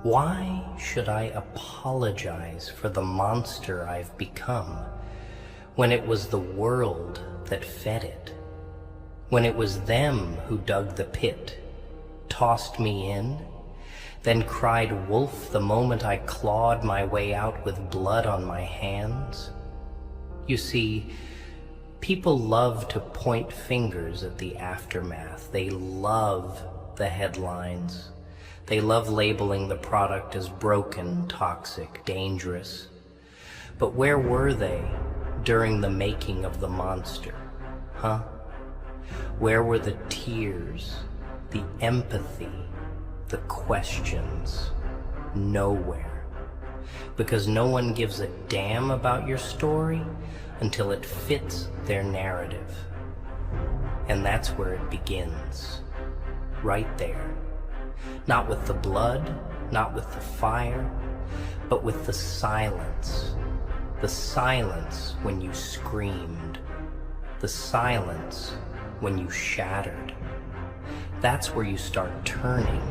Why should I apologize for the monster I've become when it was the world that fed it? When it was them who dug the pit, tossed me in, then cried wolf the moment I clawed my way out with blood on my hands? You see, people love to point fingers at the aftermath. They love the headlines. They love labeling the product as broken, toxic, dangerous. But where were they during the making of the monster? Huh? Where were the tears, the empathy, the questions? Nowhere. Because no one gives a damn about your story until it fits their narrative. And that's where it begins. Right there. Not with the blood, not with the fire, but with the silence. The silence when you screamed. The silence when you shattered. That's where you start turning.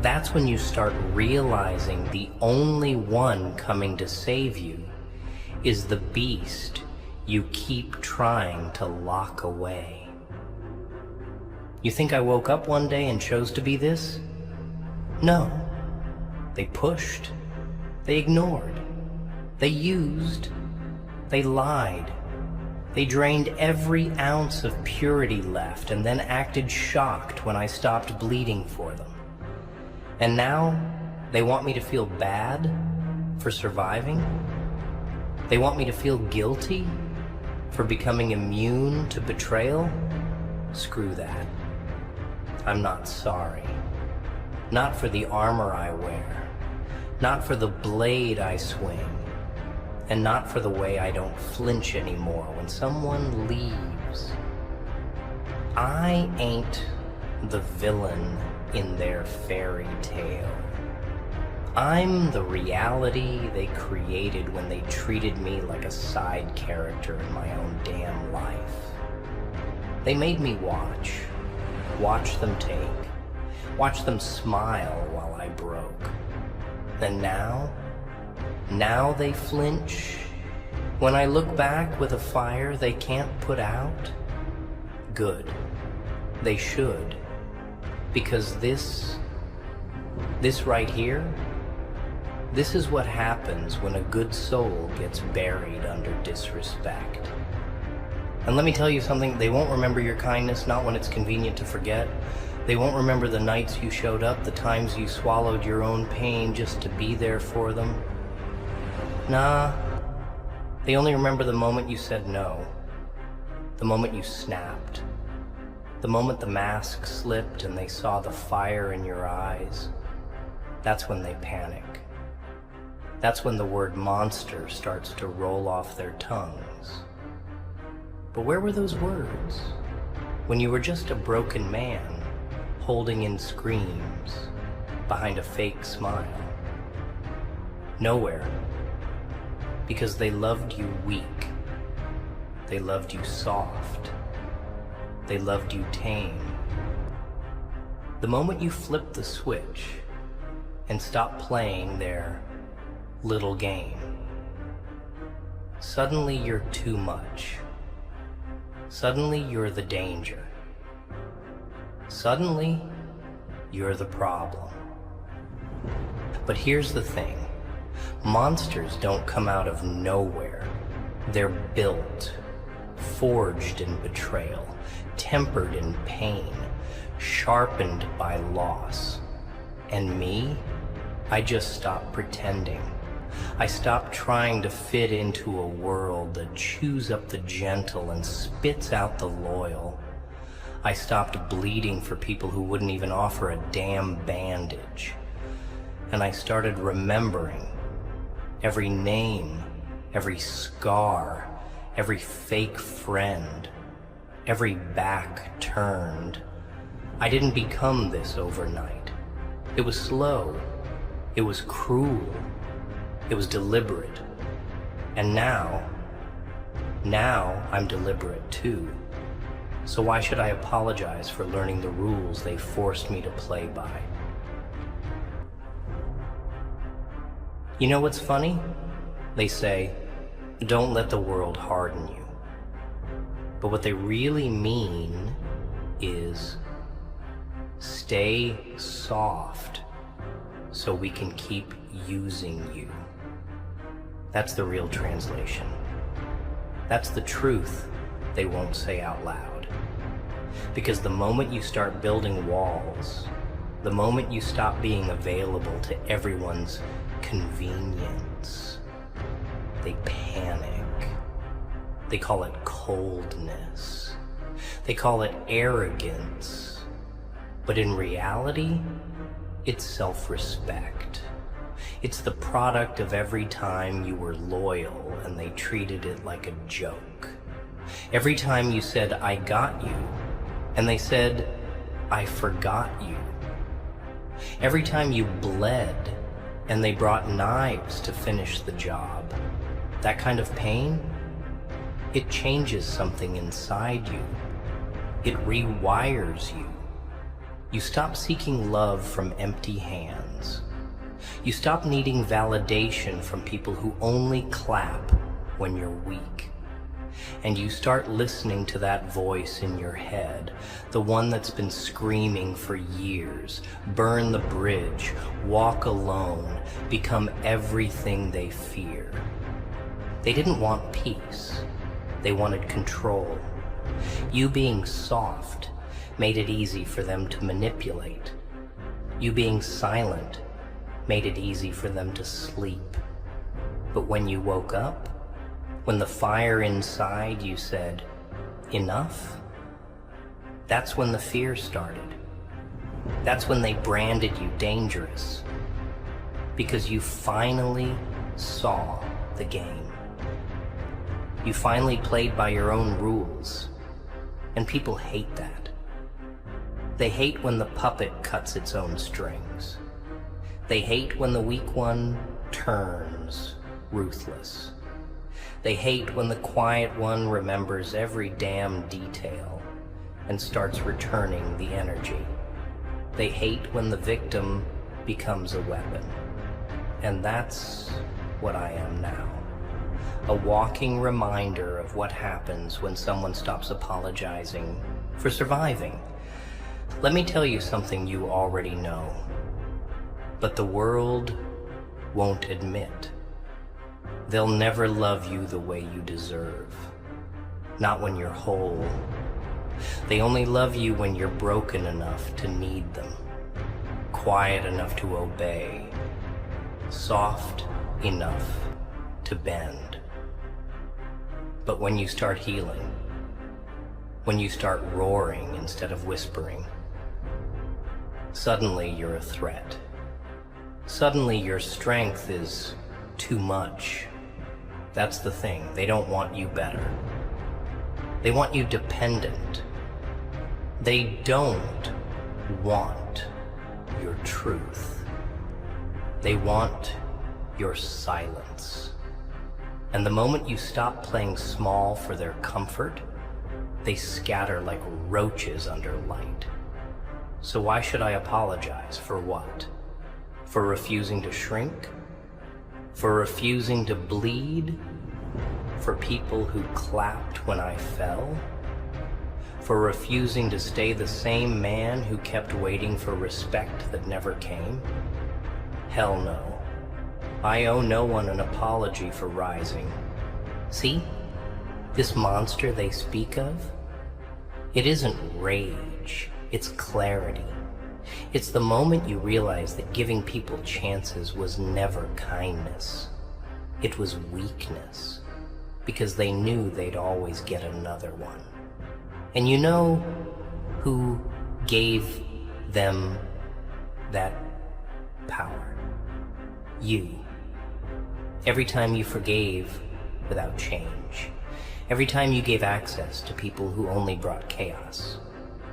That's when you start realizing the only one coming to save you is the beast you keep trying to lock away. You think I woke up one day and chose to be this? No. They pushed. They ignored. They used. They lied. They drained every ounce of purity left and then acted shocked when I stopped bleeding for them. And now they want me to feel bad for surviving? They want me to feel guilty for becoming immune to betrayal? Screw that. I'm not sorry. Not for the armor I wear. Not for the blade I swing. And not for the way I don't flinch anymore when someone leaves. I ain't the villain in their fairy tale. I'm the reality they created when they treated me like a side character in my own damn life. They made me watch them take, watch them smile while I broke. Then now they flinch when I look back with a fire they can't put out. Good, they should, because this right here, this is what happens when a good soul gets buried under disrespect. And let me tell you something, they won't remember your kindness, not when it's convenient to forget. They won't remember the nights you showed up, the times you swallowed your own pain just to be there for them. Nah, they only remember the moment you said no, the moment you snapped, the moment the mask slipped and they saw the fire in your eyes. That's when they panic. That's when the word monster starts to roll off their tongues. But where were those words when you were just a broken man holding in screams behind a fake smile? Nowhere. Because they loved you weak. They loved you soft. They loved you tame. The moment you flipped the switch and stopped playing their little game, suddenly you're too much. Suddenly you're the danger. Suddenly you're the problem. But here's the thing. Monsters don't come out of nowhere. They're built, forged in betrayal, tempered in pain, sharpened by loss. And me? I just stopped pretending. I stopped trying to fit into a world that chews up the gentle and spits out the loyal. I stopped bleeding for people who wouldn't even offer a damn bandage. And I started remembering every name, every scar, every fake friend, every back turned. I didn't become this overnight. It was slow. It was cruel. It was deliberate. And now I'm deliberate too. So why should I apologize for learning the rules they forced me to play by? You know what's funny? They say, don't let the world harden you. But what they really mean is stay soft so we can keep using you. That's the real translation. That's the truth they won't say out loud. Because the moment you start building walls, the moment you stop being available to everyone's convenience, they panic. They call it coldness. They call it arrogance. But in reality, it's self-respect. It's the product of every time you were loyal and they treated it like a joke. Every time you said, I got you, and they said, I forgot you. Every time you bled and they brought knives to finish the job. That kind of pain, it changes something inside you. It rewires you. You stop seeking love from empty hands. You stop needing validation from people who only clap when you're weak. And you start listening to that voice in your head, the one that's been screaming for years, burn the bridge, walk alone, become everything they fear. They didn't want peace. They wanted control. You being soft made it easy for them to manipulate. You being silent made it easy for them to sleep. But when you woke up, when the fire inside you said, enough, that's when the fear started. That's when they branded you dangerous. Because you finally saw the game. You finally played by your own rules. And people hate that. They hate when the puppet cuts its own strings. They hate when the weak one turns ruthless. They hate when the quiet one remembers every damn detail and starts returning the energy. They hate when the victim becomes a weapon. And that's what I am now. A walking reminder of what happens when someone stops apologizing for surviving. Let me tell you something you already know, but the world won't admit. They'll never love you the way you deserve, not when you're whole. They only love you when you're broken enough to need them, quiet enough to obey, soft enough to bend. But when you start healing, when you start roaring instead of whispering, suddenly you're a threat. Suddenly your strength is too much. That's the thing. They don't want you better. They want you dependent. They don't want your truth. They want your silence. And the moment you stop playing small for their comfort, they scatter like roaches under light. So why should I apologize? For what? For refusing to shrink? For refusing to bleed? For people who clapped when I fell? For refusing to stay the same man who kept waiting for respect that never came? Hell no. I owe no one an apology for rising. See? This monster they speak of? It isn't rage, it's clarity. It's the moment you realize that giving people chances was never kindness. It was weakness, because they knew they'd always get another one. And you know who gave them that power? You. Every time you forgave without change. Every time you gave access to people who only brought chaos.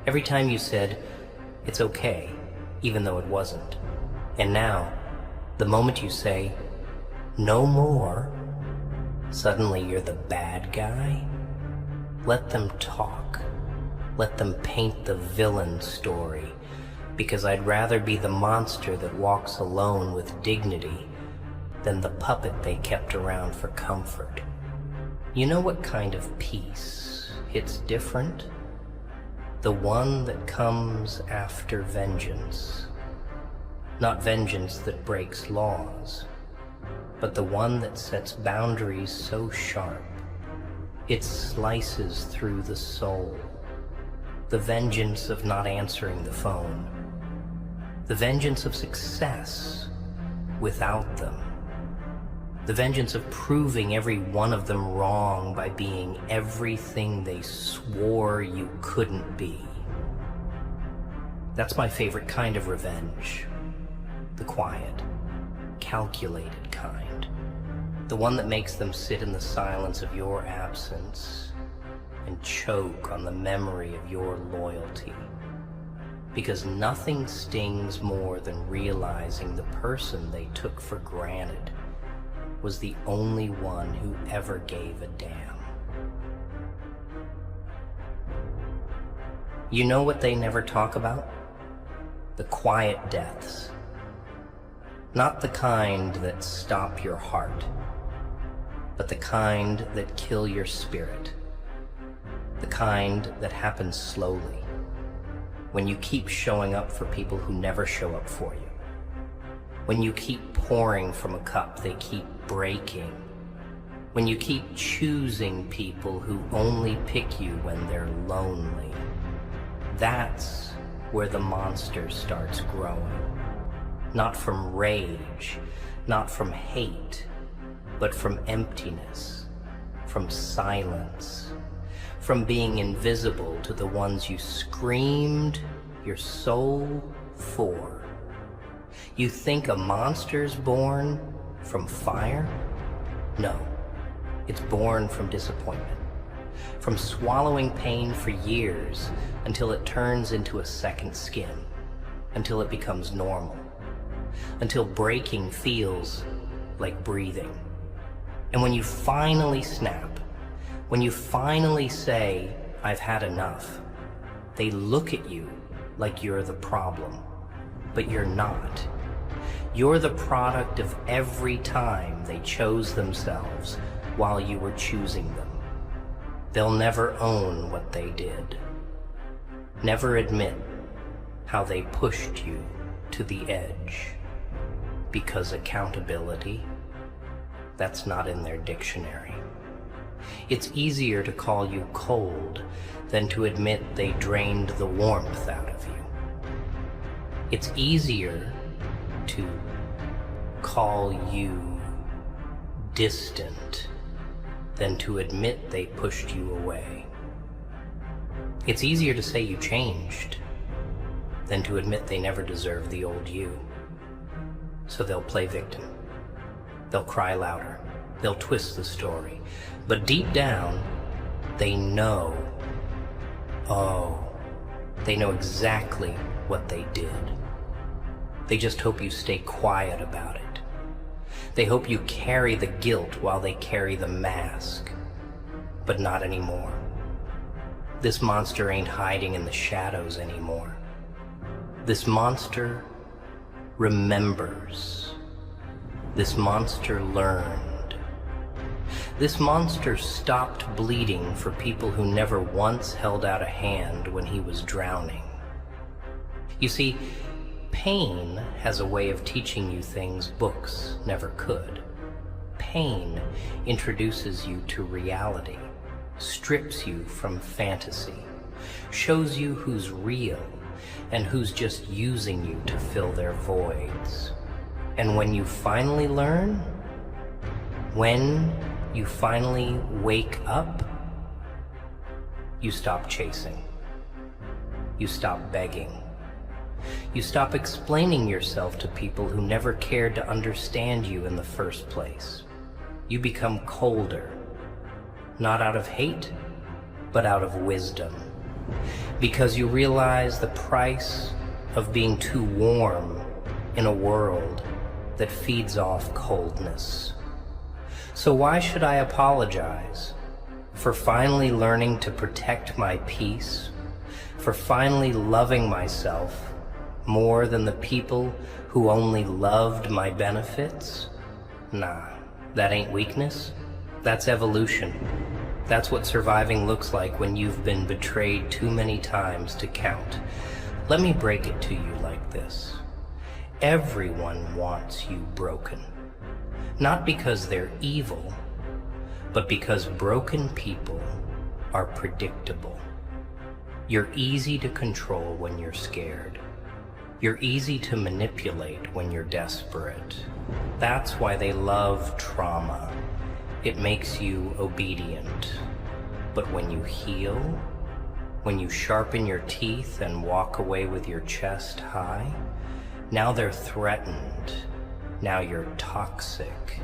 Every time you said, it's okay, even though it wasn't. And now, the moment you say, no more, suddenly you're the bad guy. Let them talk. Let them paint the villain story, because I'd rather be the monster that walks alone with dignity than the puppet they kept around for comfort. You know what kind of peace hits different? The one that comes after vengeance. Not vengeance that breaks laws, but the one that sets boundaries so sharp it slices through the soul. The vengeance of not answering the phone. The vengeance of success without them. The vengeance of proving every one of them wrong by being everything they swore you couldn't be. That's my favorite kind of revenge. The quiet, calculated kind. The one that makes them sit in the silence of your absence and choke on the memory of your loyalty. Because nothing stings more than realizing the person they took for granted was the only one who ever gave a damn. You know what they never talk about? The quiet deaths. Not the kind that stop your heart, but the kind that kill your spirit. The kind that happens slowly, when you keep showing up for people who never show up for you. When you keep pouring from a cup they keep breaking. When you keep choosing people who only pick you when they're lonely. That's where the monster starts growing. Not from rage, not from hate, but from emptiness, from silence, from being invisible to the ones you screamed your soul for. You think a monster's born from fire? No, it's born from disappointment, from swallowing pain for years until it turns into a second skin, until it becomes normal, until breaking feels like breathing. And when you finally snap, when you finally say, I've had enough, they look at you like you're the problem, but you're not. You're the product of every time they chose themselves while you were choosing them. They'll never own what they did. Never admit how they pushed you to the edge. Because accountability, that's not in their dictionary. It's easier to call you cold than to admit they drained the warmth out of you. It's easier to call you distant than to admit they pushed you away. It's easier to say you changed than to admit they never deserved the old you. So they'll play victim. They'll cry louder. They'll twist the story. But deep down, they know. Oh, they know exactly what they did. They just hope you stay quiet about it. They hope you carry the guilt while they carry the mask. But not anymore. This monster ain't hiding in the shadows anymore. This monster remembers. This monster learned. This monster stopped bleeding for people who never once held out a hand when he was drowning. You see, pain has a way of teaching you things books never could. Pain introduces you to reality, strips you from fantasy, shows you who's real and who's just using you to fill their voids. And when you finally learn, when you finally wake up, you stop chasing. You stop begging. You stop explaining yourself to people who never cared to understand you in the first place. You become colder, not out of hate, but out of wisdom. Because you realize the price of being too warm in a world that feeds off coldness. So why should I apologize for finally learning to protect my peace, for finally loving myself more than the people who only loved my benefits? Nah, that ain't weakness. That's evolution. That's what surviving looks like when you've been betrayed too many times to count. Let me break it to you like this. Everyone wants you broken. Not because they're evil, but because broken people are predictable. You're easy to control when you're scared. You're easy to manipulate when you're desperate. That's why they love trauma. It makes you obedient. But when you heal, when you sharpen your teeth and walk away with your chest high, now they're threatened. Now you're toxic,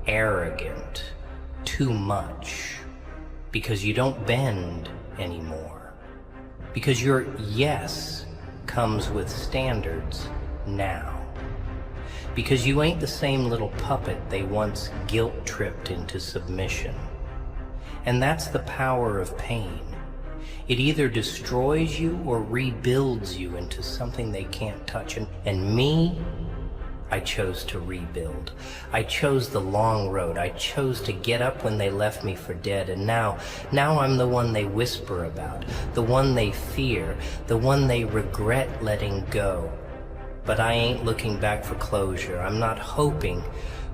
arrogant, too much. Because you don't bend anymore. Because your yes comes with standards now. Because you ain't the same little puppet they once guilt-tripped into submission. And that's the power of pain. It either destroys you or rebuilds you into something they can't touch. And me, I chose to rebuild. I chose the long road. I chose to get up when they left me for dead. And now I'm the one they whisper about, the one they fear, the one they regret letting go. But I ain't looking back for closure. I'm not hoping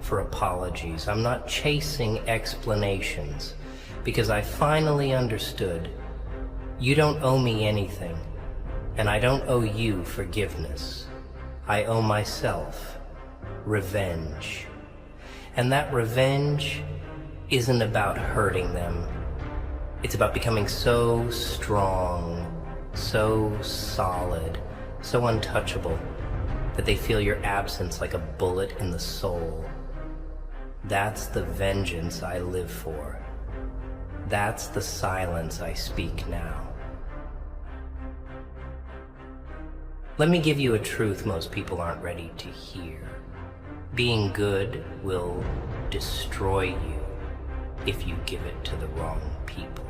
for apologies. I'm not chasing explanations, because I finally understood you don't owe me anything, and I don't owe you forgiveness. I owe myself revenge. And that revenge isn't about hurting them. It's about becoming so strong, so solid, so untouchable, that they feel your absence like a bullet in the soul. That's the vengeance I live for. That's the silence I speak now. Let me give you a truth most people aren't ready to hear. Being good will destroy you if you give it to the wrong people.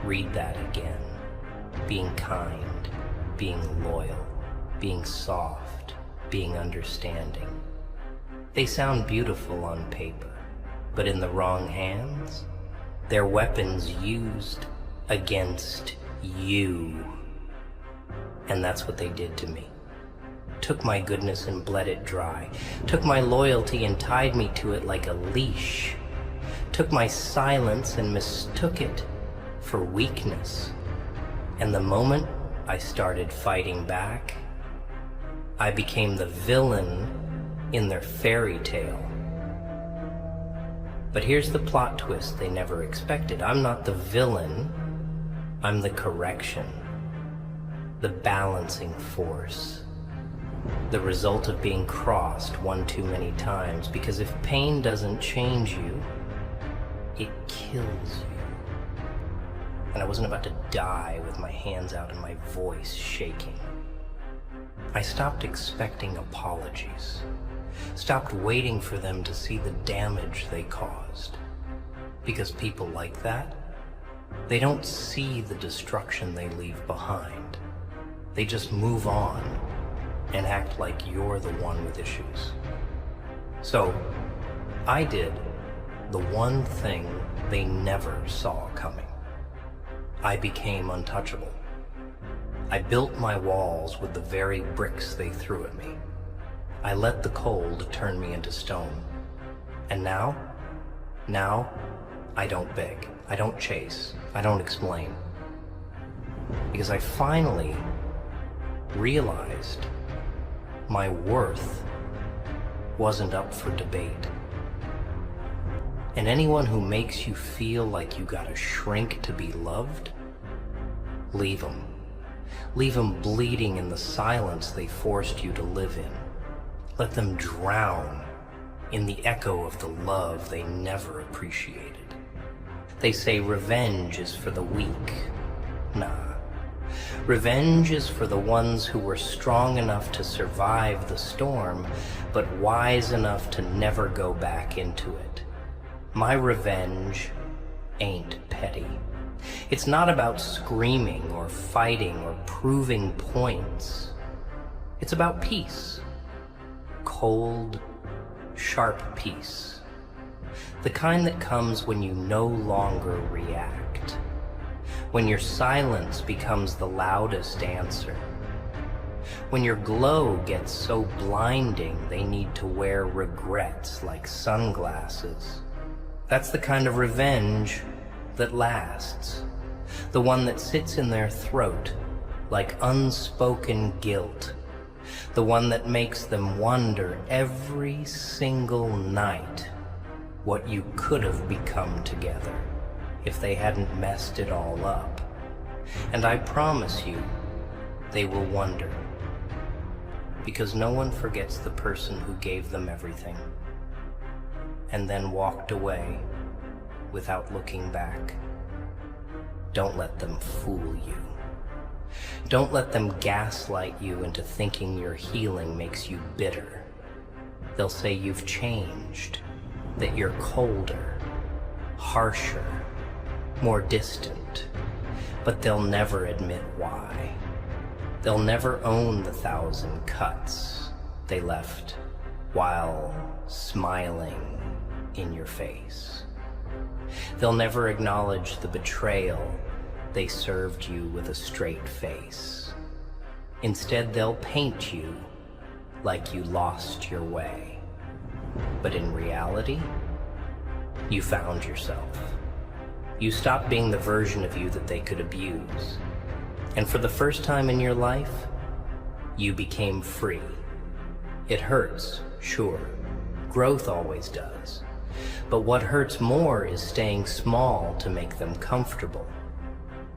Read that again. Being kind, being loyal, being soft, being understanding. They sound beautiful on paper, but in the wrong hands, they're weapons used against you. And that's what they did to me. Took my goodness and bled it dry. Took my loyalty and tied me to it like a leash. Took my silence and mistook it for weakness. And the moment I started fighting back, I became the villain in their fairy tale. But here's the plot twist they never expected. I'm not the villain, I'm the correction, the balancing force, the result of being crossed one too many times. Because if pain doesn't change you, it kills you. And I wasn't about to die with my hands out and my voice shaking. I stopped expecting apologies. Stopped waiting for them to see the damage they caused. Because people like that, they don't see the destruction they leave behind. They just move on and act like you're the one with issues. So, I did the one thing they never saw coming. I became untouchable. I built my walls with the very bricks they threw at me. I let the cold turn me into stone. And now, I don't beg, I don't chase, I don't explain. Because I finally realized my worth wasn't up for debate. And anyone who makes you feel like you gotta shrink to be loved, leave them. Leave them bleeding in the silence they forced you to live in. Let them drown in the echo of the love they never appreciated. They say revenge is for the weak. Nah. Revenge is for the ones who were strong enough to survive the storm, but wise enough to never go back into it. My revenge ain't petty. It's not about screaming or fighting or proving points. It's about peace. Cold, sharp peace. The kind that comes when you no longer react. When your silence becomes the loudest answer. When your glow gets so blinding they need to wear regrets like sunglasses. That's the kind of revenge that lasts. The one that sits in their throat like unspoken guilt. The one that makes them wonder every single night what you could have become together if they hadn't messed it all up. And I promise you, they will wonder. Because no one forgets the person who gave them everything and then walked away without looking back. Don't let them fool you. Don't let them gaslight you into thinking your healing makes you bitter. They'll say you've changed, that you're colder, harsher, more distant, but they'll never admit why. They'll never own the 1,000 cuts they left while smiling in your face. They'll never acknowledge the betrayal they served you with a straight face. Instead, they'll paint you like you lost your way. But in reality, you found yourself. You stopped being the version of you that they could abuse. And for the first time in your life, you became free. It hurts, sure. Growth always does. But what hurts more is staying small to make them comfortable.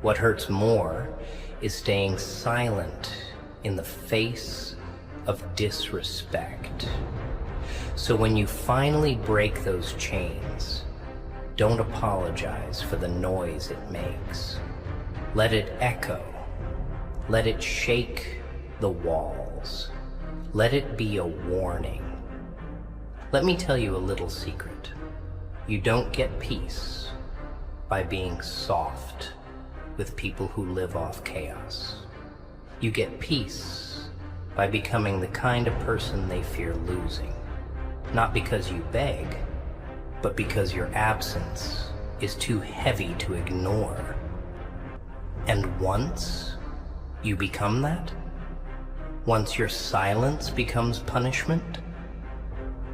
What hurts more is staying silent in the face of disrespect. So when you finally break those chains, don't apologize for the noise it makes. Let it echo. Let it shake the walls. Let it be a warning. Let me tell you a little secret. You don't get peace by being soft with people who live off chaos. You get peace by becoming the kind of person they fear losing. Not because you beg, but because your absence is too heavy to ignore. And once you become that, once your silence becomes punishment,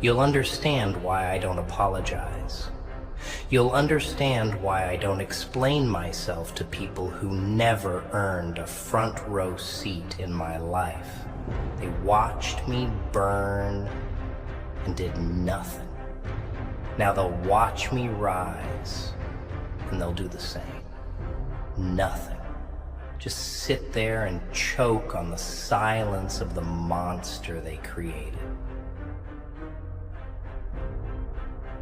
you'll understand why I don't apologize. You'll understand why I don't explain myself to people who never earned a front row seat in my life. They watched me burn and did nothing. Now they'll watch me rise and they'll do the same. Nothing. Just sit there and choke on the silence of the monster they created.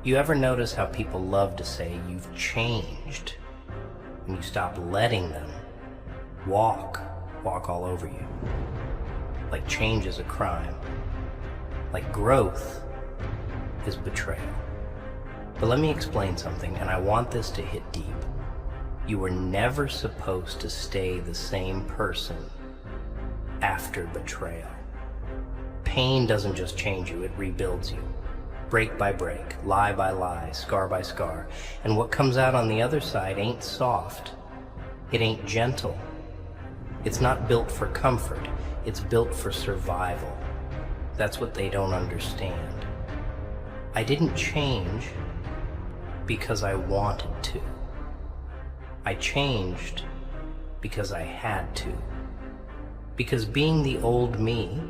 You ever notice how people love to say you've changed when you stop letting them walk all over you? Like change is a crime. Like growth is betrayal. But let me explain something, and I want this to hit deep. You were never supposed to stay the same person after betrayal. Pain doesn't just change you, it rebuilds you. Break by break, lie by lie, scar by scar. And what comes out on the other side ain't soft. It ain't gentle. It's not built for comfort. It's built for survival. That's what they don't understand. I didn't change because I wanted to. I changed because I had to. Because being the old me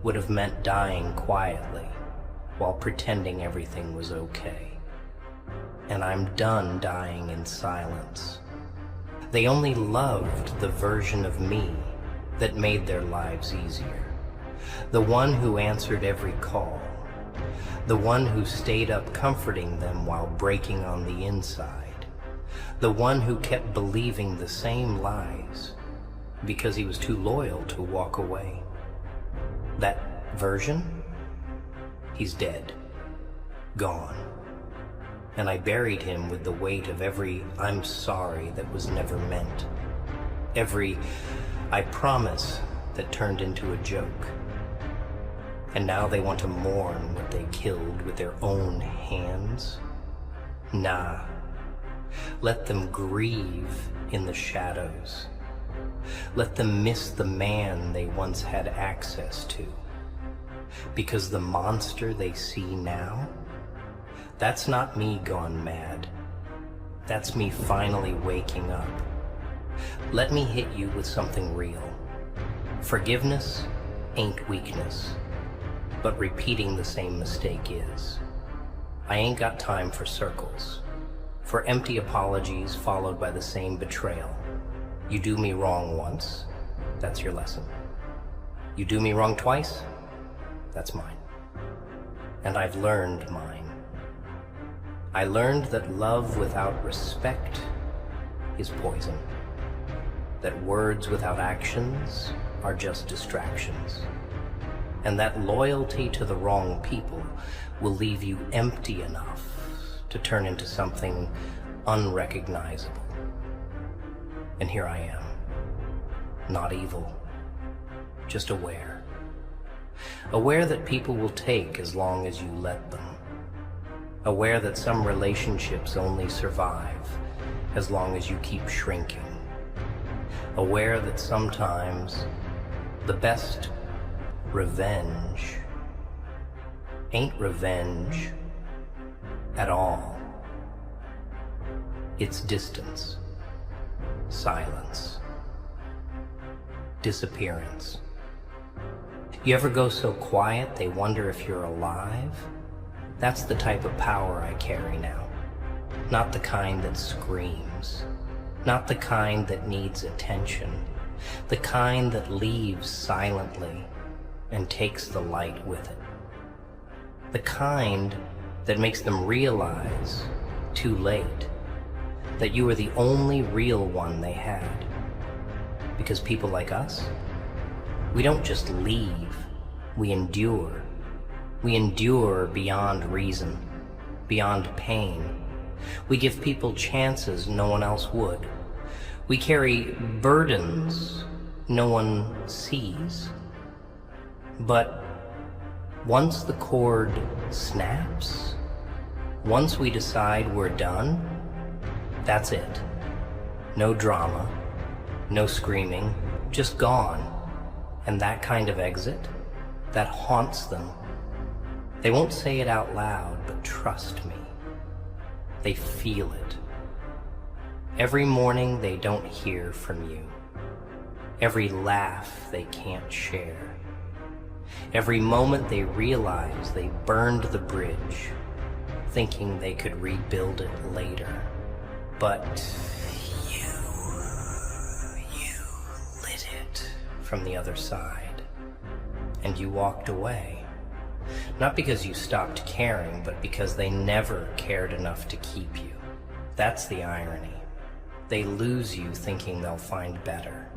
would have meant dying quietly while pretending everything was okay. And I'm done dying in silence. They only loved the version of me that made their lives easier. The one who answered every call. The one who stayed up comforting them while breaking on the inside. The one who kept believing the same lies because he was too loyal to walk away. That version? He's dead. Gone. And I buried him with the weight of every "I'm sorry" that was never meant. Every "I promise" that turned into a joke. And now they want to mourn what that they killed with their own hands. Nah. Let them grieve in the shadows. Let them miss the man they once had access to. Because the monster they see now, that's not me gone mad. That's me finally waking up. Let me hit you with something real. Forgiveness ain't weakness, but repeating the same mistake is. I ain't got time for circles, for empty apologies followed by the same betrayal. You do me wrong once, that's your lesson. You do me wrong twice, that's mine. And I've learned mine. I learned that love without respect is poison. That words without actions are just distractions. And that loyalty to the wrong people will leave you empty enough to turn into something unrecognizable. And here I am, not evil, just aware. Aware that people will take as long as you let them. Aware that some relationships only survive as long as you keep shrinking. Aware that sometimes the best revenge ain't revenge at all. It's distance, silence, disappearance. You ever go so quiet they wonder if you're alive? That's the type of power I carry now. Not the kind that screams. Not the kind that needs attention. The kind that leaves silently and takes the light with it. The kind that makes them realize, too late, that you were the only real one they had. Because people like us, we don't just leave, we endure. We endure beyond reason, beyond pain. We give people chances no one else would. We carry burdens no one sees. But once the cord snaps, once we decide we're done, that's it. No drama, no screaming, just gone. And that kind of exit, that haunts them. They won't say it out loud, but trust me, they feel it. Every morning they don't hear from you. Every laugh they can't share. Every moment they realize they burned the bridge, thinking they could rebuild it later. But you lit it from the other side, and you walked away. Not because you stopped caring, but because they never cared enough to keep you. That's the irony. They lose you thinking they'll find better.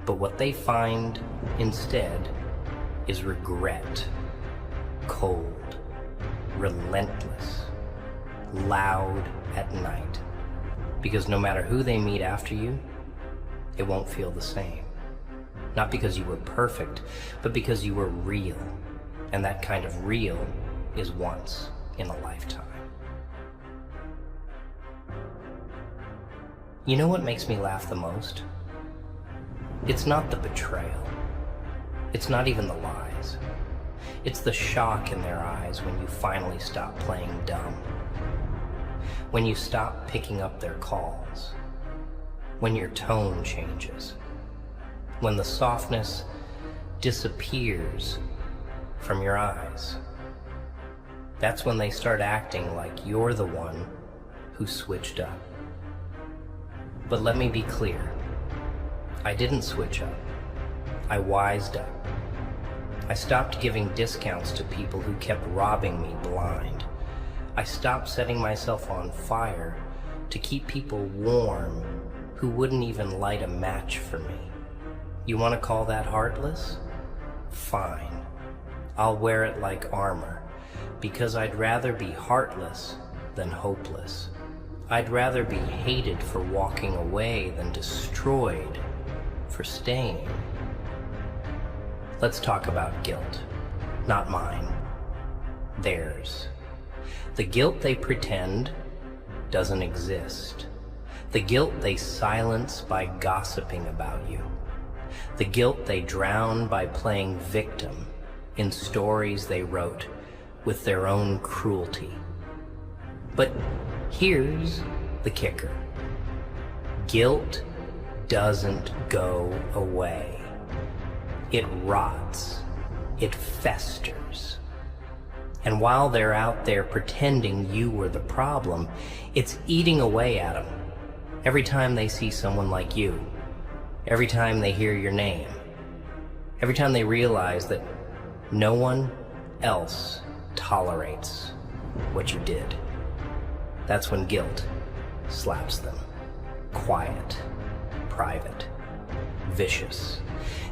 But what they find instead is regret. Cold, relentless, loud at night. Because no matter who they meet after you, it won't feel the same. Not because you were perfect, but because you were real. And that kind of real is once in a lifetime. You know what makes me laugh the most? It's not the betrayal. It's not even the lies. It's the shock in their eyes when you finally stop playing dumb. When you stop picking up their calls. When your tone changes. When the softness disappears from your eyes. That's when they start acting like you're the one who switched up. But let me be clear. I didn't switch up. I wised up. I stopped giving discounts to people who kept robbing me blind. I stopped setting myself on fire to keep people warm who wouldn't even light a match for me. You want to call that heartless? Fine. I'll wear it like armor, because I'd rather be heartless than hopeless. I'd rather be hated for walking away than destroyed for staying. Let's talk about guilt. Not mine. theirs. The guilt they pretend doesn't exist. The guilt they silence by gossiping about you. The guilt they drown by playing victim in stories they wrote with their own cruelty. But here's the kicker. Guilt doesn't go away. It rots. It festers. And while they're out there pretending you were the problem, it's eating away at them. Every time they see someone like you, every time they hear your name, every time they realize that no one else tolerates what you did, that's when guilt slaps them. Quiet, private, vicious,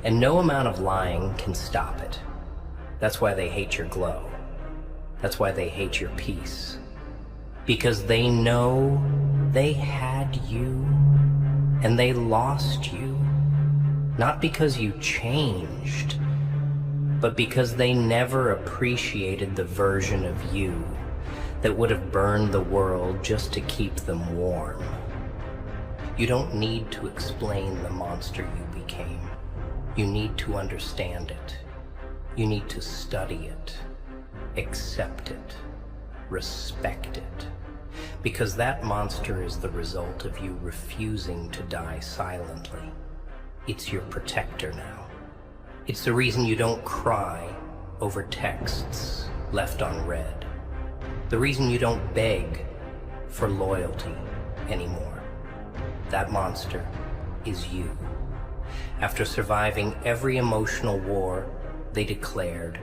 and no amount of lying can stop it. That's why they hate your glow. That's why they hate your peace. Because they know they had you and they lost you, not because you changed, but because they never appreciated the version of you that would have burned the world just to keep them warm. You don't need to explain the monster you became. You need to understand it. You need to study it, accept it, respect it. Because that monster is the result of you refusing to die silently. It's your protector now. It's the reason you don't cry over texts left unread. The reason you don't beg for loyalty anymore. That monster is you. After surviving every emotional war they declared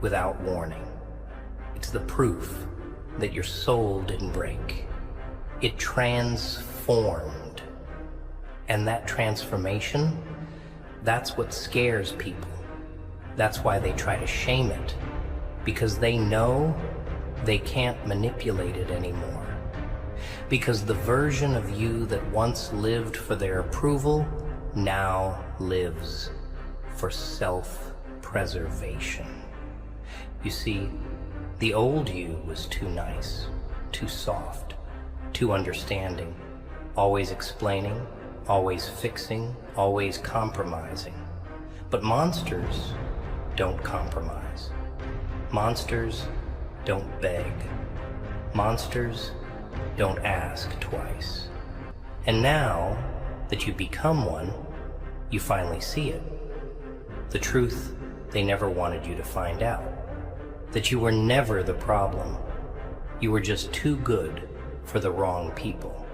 without warning. It's the proof that your soul didn't break. It transformed. And that transformation, that's what scares people. That's why they try to shame it, because they know they can't manipulate it anymore. Because the version of you that once lived for their approval now lives for self-preservation. You see, the old you was too nice, too soft, too understanding, always explaining, always fixing, always compromising. But monsters don't compromise. Monsters don't beg. Monsters don't ask twice. And now that you become one, you finally see it. The truth they never wanted you to find out. That you were never the problem. You were just too good for the wrong people.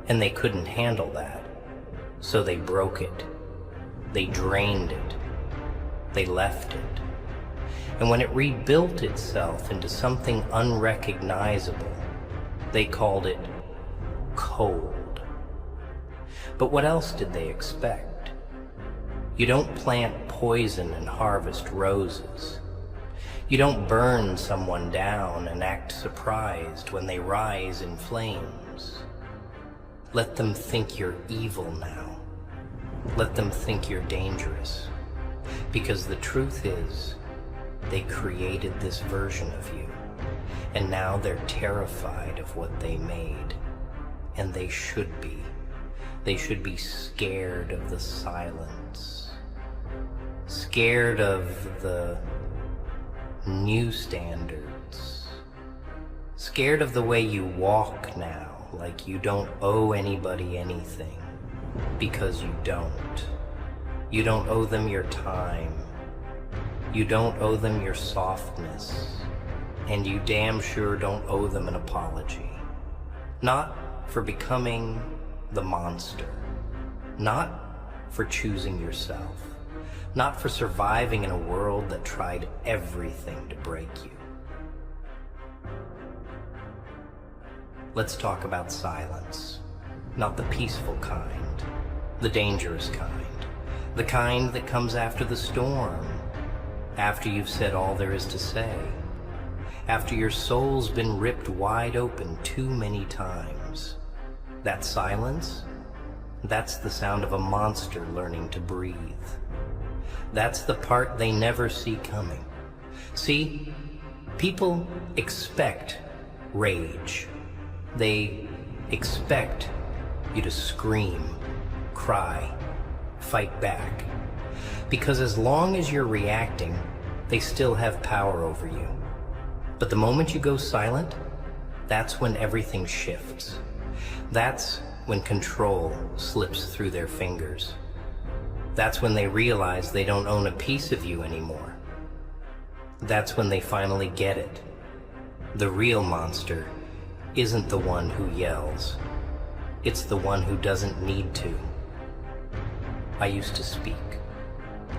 And they couldn't handle that. So they broke it. They drained it. They left it. And when it rebuilt itself into something unrecognizable, they called it cold. But what else did they expect? You don't plant poison and harvest roses. You don't burn someone down and act surprised when they rise in flames. Let them think you're evil now. Let them think you're dangerous. Because the truth is, they created this version of you, and now they're terrified of what they made. And they should be. They should be scared of the silence. Scared of the new standards. Scared of the way you walk now, like you don't owe anybody anything. Because you don't. You don't owe them your time. You don't owe them your softness. And you damn sure don't owe them an apology. Not for becoming the monster. Not for choosing yourself. Not for surviving in a world that tried everything to break you. Let's talk about silence. Not the peaceful kind. The dangerous kind. The kind that comes after the storm. After you've said all there is to say. After your soul's been ripped wide open too many times. That silence, that's the sound of a monster learning to breathe. That's the part they never see coming. See, People expect rage. They expect you to scream, cry, fight back. Because as long as you're reacting, they still have power over you. But the moment you go silent, that's when everything shifts. That's when control slips through their fingers. That's when they realize they don't own a piece of you anymore. That's when they finally get it. The real monster isn't the one who yells. It's the one who doesn't need to. I used to speak.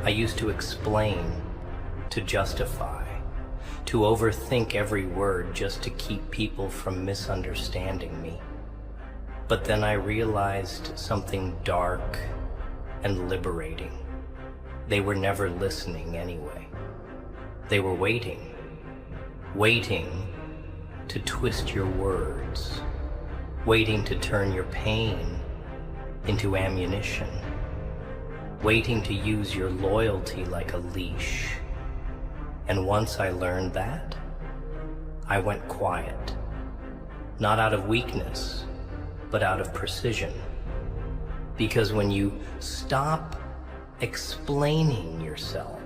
I used to explain, to justify, to overthink every word just to keep people from misunderstanding me. But then I realized something dark and liberating. They were never listening anyway. They were waiting to twist your words, waiting to turn your pain into ammunition, waiting to use your loyalty like a leash. And once I learned that, I went quiet, not out of weakness, but out of precision. Because when you stop explaining yourself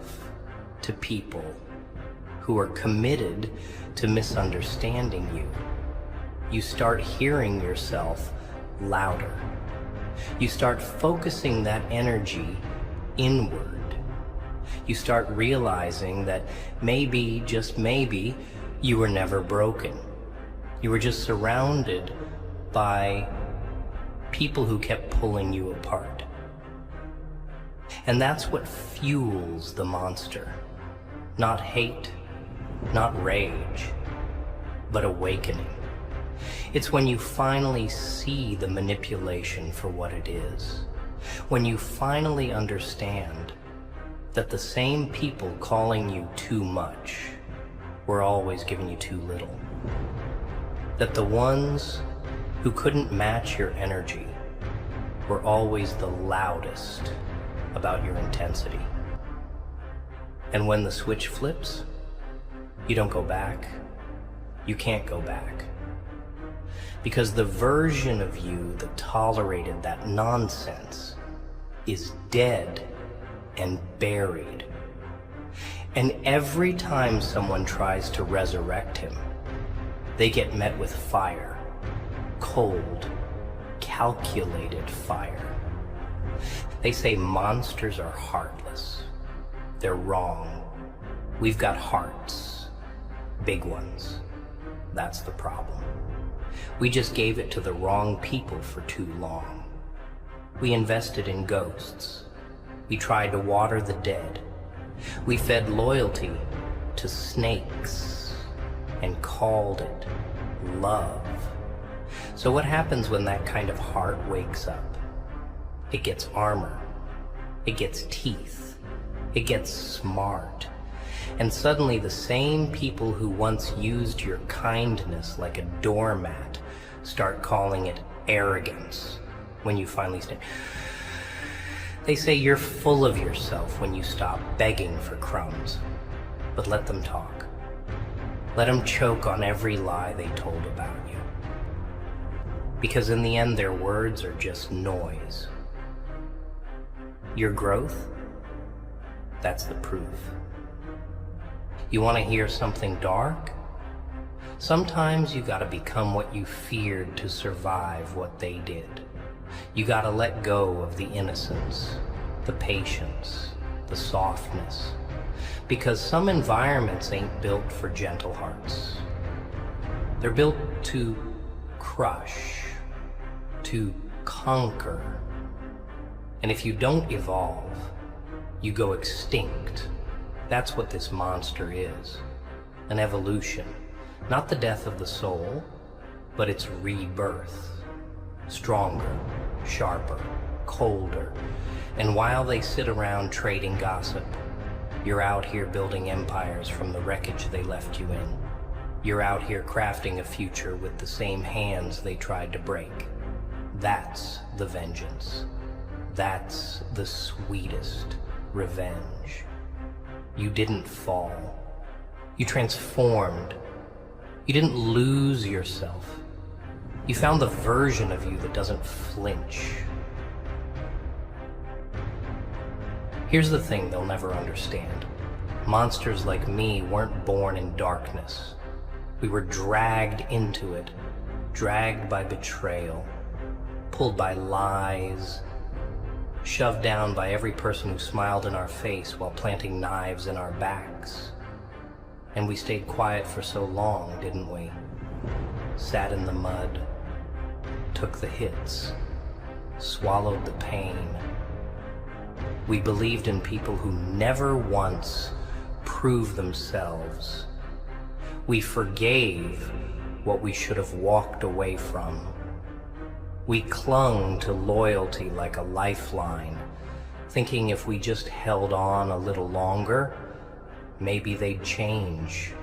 to people who are committed to misunderstanding you, you start hearing yourself louder. You start focusing that energy inward. You start realizing that maybe, just maybe, you were never broken. You were just surrounded by people who kept pulling you apart. And that's what fuels the monster. Not hate, not rage, but awakening. It's when you finally see the manipulation for what it is. When you finally understand that the same people calling you too much were always giving you too little. That the ones who couldn't match your energy were always the loudest about your intensity. And when the switch flips, you don't go back. You can't go back. Because the version of you that tolerated that nonsense is dead and buried. And every time someone tries to resurrect him, they get met with fire. Cold, calculated fire. They say monsters are heartless. They're wrong. We've got hearts. Big ones. That's the problem. We just gave it to the wrong people for too long. We invested in ghosts. We tried to water the dead. We fed loyalty to snakes and called it love. So what happens when that kind of heart wakes up? It gets armor. It gets teeth. It gets smart. And suddenly the same people who once used your kindness like a doormat start calling it arrogance when you finally stand. They say you're full of yourself when you stop begging for crumbs. But let them talk. Let them choke on every lie they told about you. Because in the end, their words are just noise. Your growth, that's the proof. You want to hear something dark? Sometimes you gotta become what you feared to survive what they did. You gotta let go of the innocence, the patience, the softness. Because some environments ain't built for gentle hearts. They're built to crush, to conquer. And if you don't evolve, you go extinct. That's what this monster is. An evolution. Not the death of the soul, but its rebirth. Stronger, sharper, colder. And while they sit around trading gossip, you're out here building empires from the wreckage they left you in. You're out here crafting a future with the same hands they tried to break. That's the vengeance. That's the sweetest revenge. You didn't fall. You transformed. You didn't lose yourself. You found the version of you that doesn't flinch. Here's the thing they'll never understand. Monsters like me weren't born in darkness. We were dragged into it, dragged by betrayal, pulled by lies, shoved down by every person who smiled in our face while planting knives in our backs. And we stayed quiet for so long, didn't we? Sat in the mud, took the hits, swallowed the pain. We believed in people who never once proved themselves. We forgave what we should have walked away from. We clung to loyalty like a lifeline, thinking if we just held on a little longer, maybe they'd change.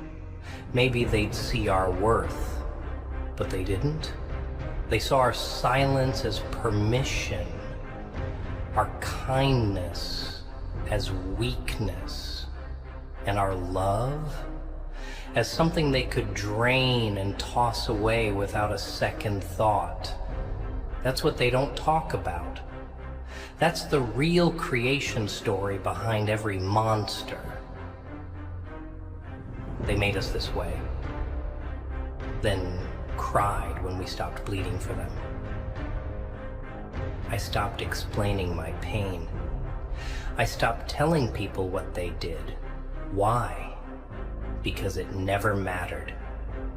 Maybe they'd see our worth. But they didn't. They saw our silence as permission, our kindness as weakness, and our love as something they could drain and toss away without a second thought. That's what they don't talk about. That's the real creation story behind every monster. They made us this way, then cried when we stopped bleeding for them. I stopped explaining my pain. I stopped telling people what they did. Why? Because it never mattered.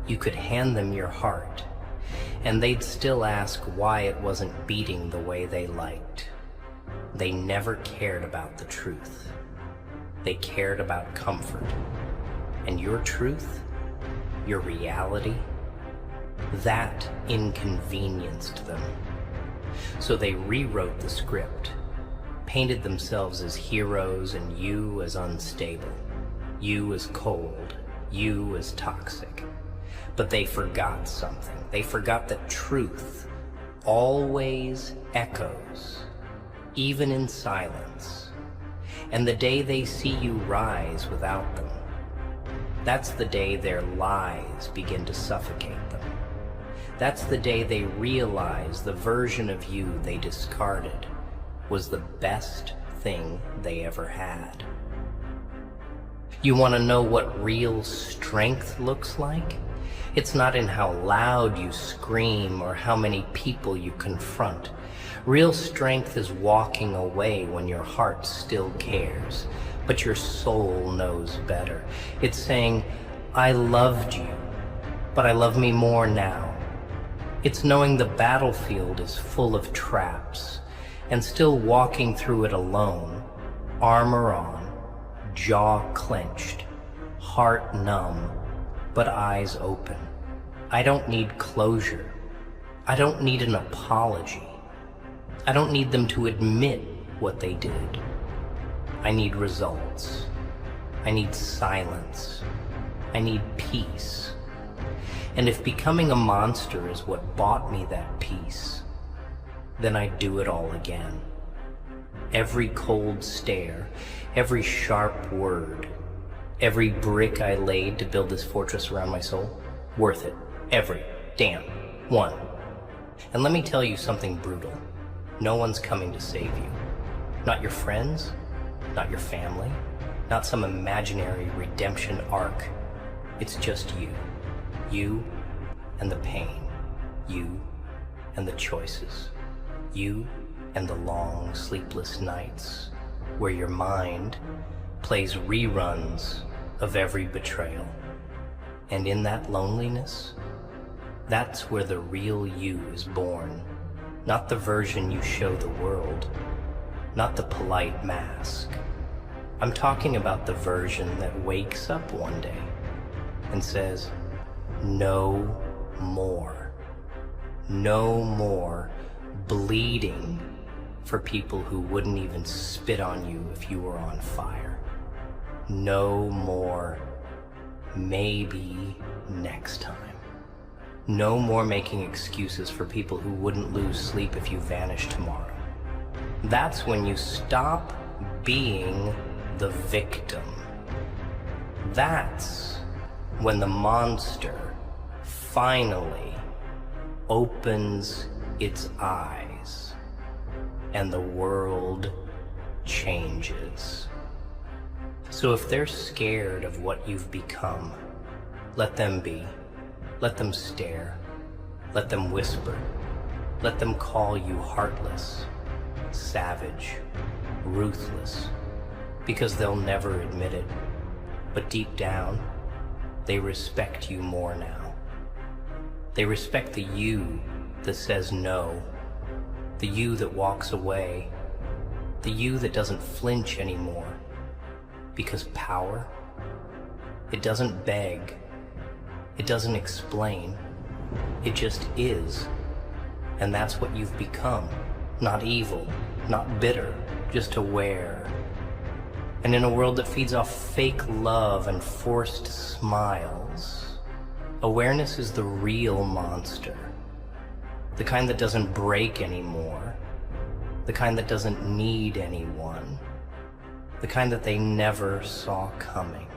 You could hand them your heart, and they'd still ask why it wasn't beating the way they liked. They never cared about the truth. They cared about comfort. And your truth, your reality, that inconvenienced them. So they rewrote the script, painted themselves as heroes and you as unstable, you as cold, you as toxic. But they forgot something. They forgot that truth always echoes, even in silence. And the day they see you rise without them, that's the day their lies begin to suffocate them. That's the day they realize the version of you they discarded was the best thing they ever had. You want to know what real strength looks like? It's not in how loud you scream or how many people you confront. Real strength is walking away when your heart still cares, but your soul knows better. It's saying, I loved you, but I love me more now. It's knowing the battlefield is full of traps and still walking through it alone, armor on, jaw clenched, heart numb, but eyes open. I don't need closure. I don't need an apology. I don't need them to admit what they did. I need results. I need silence. I need peace. And if becoming a monster is what bought me that peace, then I'd do it all again. Every cold stare, every sharp word, every brick I laid to build this fortress around my soul, worth it. Every damn one. And let me tell you something brutal. No one's coming to save you. Not your friends, not your family, not some imaginary redemption arc. It's just you. You and the pain. You and the choices. You and the long, sleepless nights where your mind plays reruns of every betrayal. And in that loneliness, that's where the real you is born. Not the version you show the world, not the polite mask. I'm talking about the version that wakes up one day and says, no more. No more bleeding for people who wouldn't even spit on you if you were on fire. No more maybe next time. No more making excuses for people who wouldn't lose sleep if you vanished tomorrow. That's when you stop being the victim. That's when the monster finally opens its eyes and the world changes. So if they're scared of what you've become, let them be. Let them stare. Let them whisper. Let them call you heartless, savage, ruthless, because they'll never admit it. But deep down, they respect you more now. They respect the you that says no, the you that walks away, the you that doesn't flinch anymore. Because power, it doesn't beg, it doesn't explain, it just is. And that's what you've become. Not evil, not bitter, just aware. And in a world that feeds off fake love and forced smiles, awareness is the real monster. The kind that doesn't break anymore. The kind that doesn't need anyone. The kind that they never saw coming.